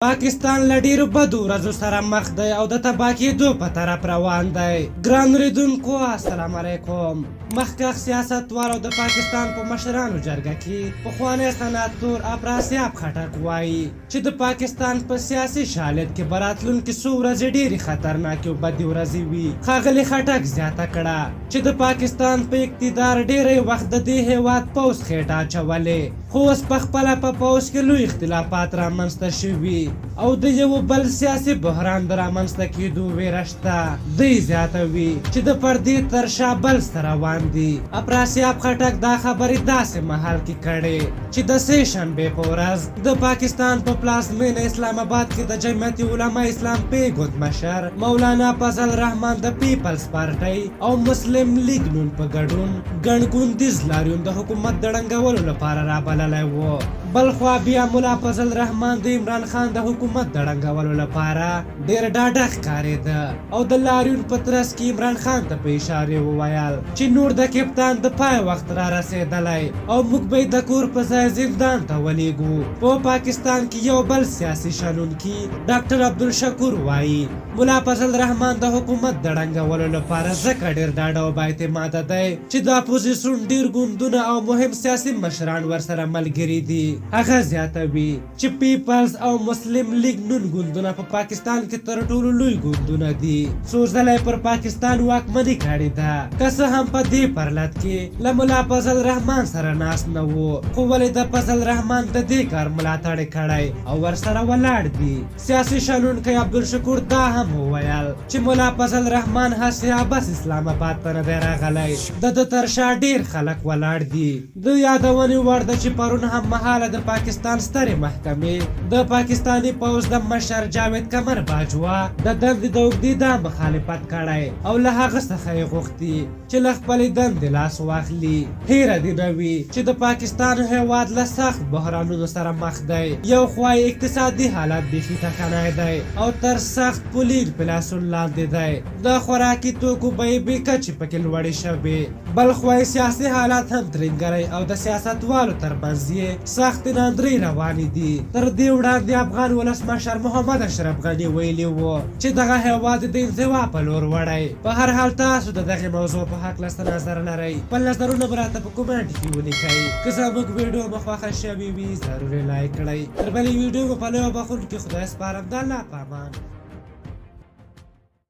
پاکستان له ډیرو بدو ورځو سره مخ دی او د تباه کېدو په طرف روان دی. ګران اورېدونکو السلام علیکم. مخکښ سیاستوالو د پاکستان په مشرانو جرګه کې پخوانی سناتور افراسیاب خټک وایي چې د پاکستان په سیاسي شالید کې به راتلونکې څو ورځې ډېرې خطرناکې او بدې ورځې وي. ښاغلي خټک زیاته کړه چې د پاکستان په اقتدار ډېری وخت د دې هېواد پوځ خېټه اچولې، خو اوس پخپله په پوځ کې لوی اختلافات رامنځته شوي او د یو بل سیاسي بحران د رامنځته کېدو ویره شته. دوی زیاتوي چې د پردې تر شا بل څه روان دي. افراسیاب خټک دا خبرې داسې مهال کې کړې چې د سې شنبې په ورځ د پاکستان په پلازمینه اسلام آباد کې د جمعیت علما اسلام پی ګوند مشر مولانا فضل الرحمن د پیپلز پارټۍ او مسلم لیگ نون په ګډون ګڼ ګوندیز لاریون د حکومت د ړنګولو لپاره رابللی و. بلخوا بیا ملا فضل الرحمن د عمران خان د حکومت د ړنګولو لپاره ډېر ډاډه ښکارېده او د لاریون په ترڅ کې عمران خان ته په اشارې وویل چې نور د کپتان د پای وخت را رسېدلی او موږ به د کور په ځای زندان ته ولېږو. په پاکستان کې یو بل سیاسي شنونکي ډاکټر عبدالشکور وایي ملا فضل الرحمن د حکومت د ړنګولو لپاره ځکه ډېر ډاډه او بااعتماده دی چې د اپوزیسیون ډېر ګوندونه او مهم سیاسي مشران ورسره ملګري دي. هغه زیاتوي چې پیپلز او مسلم لیگ نون ګوندونه په پاکستان کې تر ټولو لوی ګوندونه دي. څو ځله یې پر پاکستان واکمني کړې ده، که څه هم په دې پرلط کې له ملا فضل الرحمن سره ناست نه و، خو ولې د فضل الرحمن د دې کار ملاتړ کړی او ورسره ولاړ دي. سیاسي شنونکی عبدالشکور دا هم وویل چې ملا فضل الرحمن هسې عبس اسلام آباد ته نه دی راغلی، د تر شا ډېر خلک ولاړ دي. د یادونې وړ ده چې پرون هم مهاله د پاکستان سترې محکمې د پاکستاني پوځ د مشر جاوید قمر باجوا د دندې د اوږدېدا مخالفت کړی او له هغه څخه یې غوښتي چې له خپلې دندې لاس واخلي. هیره دې نه وي چې د پاکستان هېواد له سخت بحرانونو سره مخ دی. یو خوا یې اقتصادي حالت بیخي ټکنی دی او تر سخت پولي انفلاسیون لاندې دی، د خوراکي توکو بیې بې کچې پکې لوړې شوې. بل خوا یې سیاسي حالات هم ترنګری او د سیاستوالو ترمنځ یې سخت ناندرۍ روانې دي. تر دې وړاندې افغان ولسمشر محمد اشرف غني ویلي و چې دغه هېواد د انزوا په لور وړی. په هر حال تاسو د دغې موضوع په هکله څه نظر لرئ؟ خپل نظرونه به راته په کومنټ کې ولیکئ. که زموږ ویډیو مو خوښه شوې وي ضرور یې لایک کړئ. تر بلې ویډیو به په لویو بخښونکي خدای سپارم. د الله په امان.